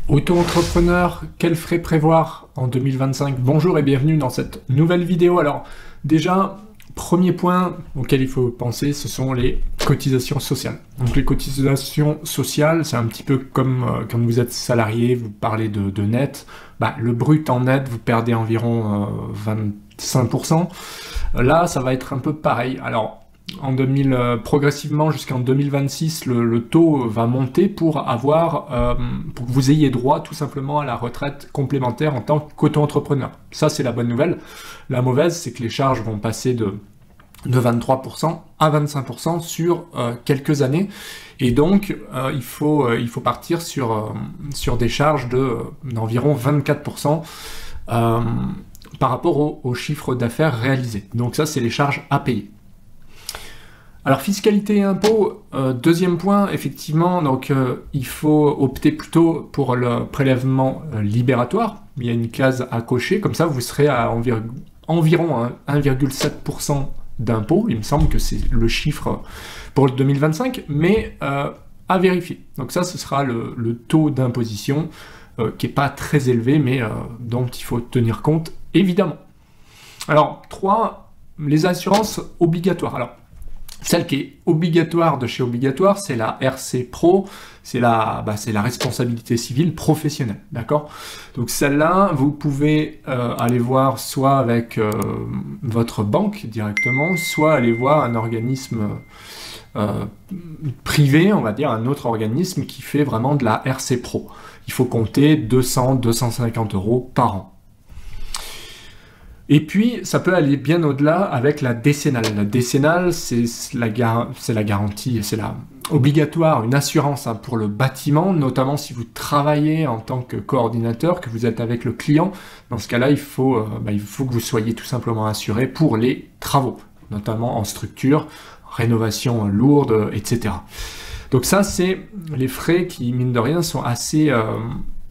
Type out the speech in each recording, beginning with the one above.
Auto-entrepreneur, quels frais prévoir en 2025? Bonjour et bienvenue dans cette nouvelle vidéo. Alors déjà, premier point auquel il faut penser, ce sont les cotisations sociales. Donc les cotisations sociales, c'est un petit peu comme quand vous êtes salarié, vous parlez de net. Le brut en net, vous perdez environ 25%. Là, ça va être un peu pareil. Alors, progressivement jusqu'en 2026, le taux va monter pour que vous ayez droit tout simplement à la retraite complémentaire en tant qu'auto-entrepreneur. Ça, c'est la bonne nouvelle. La mauvaise, c'est que les charges vont passer de 23% à 25% sur quelques années. Et donc, il faut partir sur des charges d'environ 24% par rapport au chiffre d'affaires réalisé. Donc ça, c'est les charges à payer. Alors fiscalité et impôts, deuxième point, effectivement, donc il faut opter plutôt pour le prélèvement libératoire. Il y a une case à cocher, comme ça vous serez à environ 1,7% d'impôt. Il me semble que c'est le chiffre pour le 2025, mais à vérifier. Donc ça, ce sera le taux d'imposition qui n'est pas très élevé, mais dont il faut tenir compte, évidemment. Alors, 3, les assurances obligatoires. Alors, celle qui est obligatoire de chez Obligatoire, c'est la RC Pro, c'est la responsabilité civile professionnelle, d'accord? Donc celle-là, vous pouvez aller voir soit avec votre banque directement, soit aller voir un organisme privé, on va dire, un autre organisme qui fait vraiment de la RC Pro. Il faut compter 200-250 € par an. Et puis, ça peut aller bien au-delà avec la décennale. La décennale, c'est la garantie, c'est obligatoire, une assurance pour le bâtiment, notamment si vous travaillez en tant que coordinateur, que vous êtes avec le client. Dans ce cas-là, il faut que vous soyez tout simplement assuré pour les travaux, notamment en structure, rénovation lourde, etc. Donc ça, c'est les frais qui, mine de rien, sont assez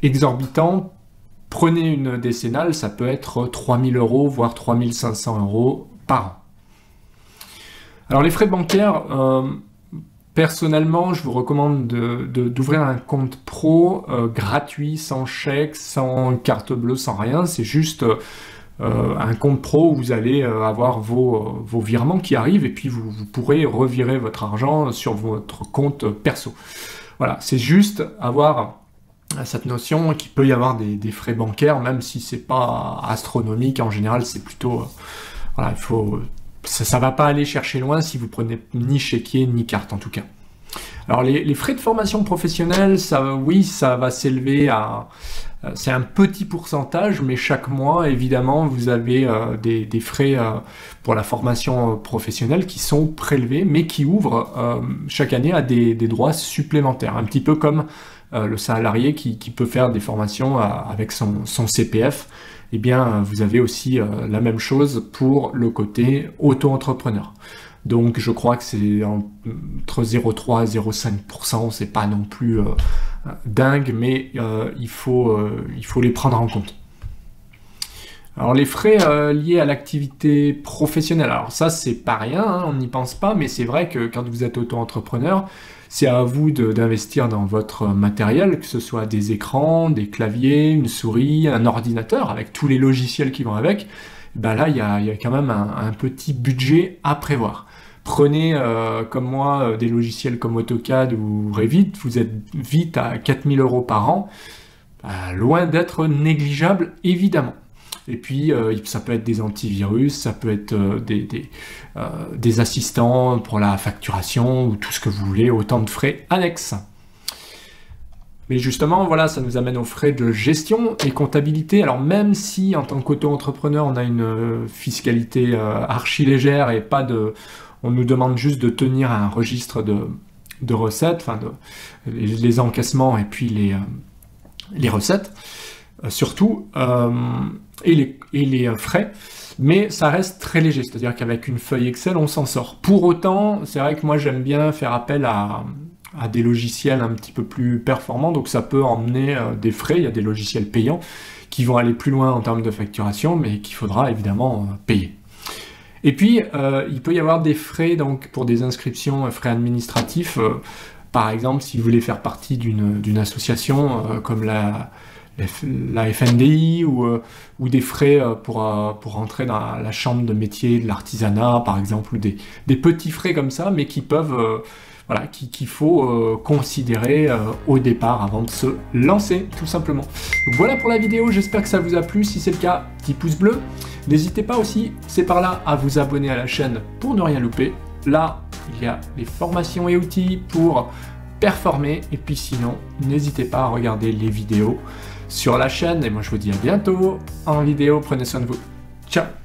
exorbitants. Prenez une décennale, ça peut être 3 000 €, voire 3 500 € par an. Alors les frais bancaires, personnellement, je vous recommande d'ouvrir un compte pro gratuit, sans chèque, sans carte bleue, sans rien. C'est juste un compte pro où vous allez avoir vos virements qui arrivent et puis vous pourrez revirer votre argent sur votre compte perso. Voilà, c'est juste avoir cette notion qu'il peut y avoir des frais bancaires, même si c'est pas astronomique. En général, c'est plutôt voilà, ça va pas aller chercher loin si vous prenez ni chéquier ni carte en tout cas. Alors les frais de formation professionnelle, ça va s'élever à c'est un petit pourcentage, mais chaque mois évidemment vous avez des frais pour la formation professionnelle qui sont prélevés, mais qui ouvrent chaque année à des droits supplémentaires, un petit peu comme le salarié qui peut faire des formations avec son CPF. Eh bien, vous avez aussi la même chose pour le côté auto-entrepreneur. Donc, je crois que c'est entre 0,3 et 0,5%. C'est pas non plus dingue, mais il faut les prendre en compte. Alors, les frais liés à l'activité professionnelle. Alors ça, c'est pas rien, hein, on n'y pense pas, mais c'est vrai que quand vous êtes auto-entrepreneur, c'est à vous d'investir dans votre matériel, que ce soit des écrans, des claviers, une souris, un ordinateur, avec tous les logiciels qui vont avec. Là, il y a quand même un petit budget à prévoir. Prenez, comme moi, des logiciels comme AutoCAD ou Revit, vous êtes vite à 4 000 € par an, loin d'être négligeable, évidemment. Et puis, ça peut être des antivirus, ça peut être des assistants pour la facturation, ou tout ce que vous voulez, autant de frais annexes. Mais justement, voilà, ça nous amène aux frais de gestion et comptabilité. Alors même si, en tant qu'auto-entrepreneur, on a une fiscalité archi légère et on nous demande juste de tenir un registre de recettes, enfin les encaissements et puis les recettes, surtout, et les frais, mais ça reste très léger, c'est-à-dire qu'avec une feuille Excel, on s'en sort. Pour autant, c'est vrai que moi j'aime bien faire appel à des logiciels un petit peu plus performants, donc ça peut emmener des frais. Il y a des logiciels payants qui vont aller plus loin en termes de facturation, mais qu'il faudra évidemment payer. Et puis, il peut y avoir des frais donc, pour des inscriptions, frais administratifs, Par exemple, si vous voulez faire partie d'une association comme la FNDI ou des frais pour entrer dans la chambre de métier de l'artisanat, par exemple, ou des petits frais comme ça, mais qui peuvent, voilà, qu'il faut considérer au départ avant de se lancer, tout simplement. Donc voilà pour la vidéo, j'espère que ça vous a plu. Si c'est le cas, petit pouce bleu. N'hésitez pas aussi, c'est par là, à vous abonner à la chaîne pour ne rien louper. Là, il y a les formations et outils pour performer. Et puis sinon, n'hésitez pas à regarder les vidéos sur la chaîne. Et moi, je vous dis à bientôt en vidéo. Prenez soin de vous. Ciao!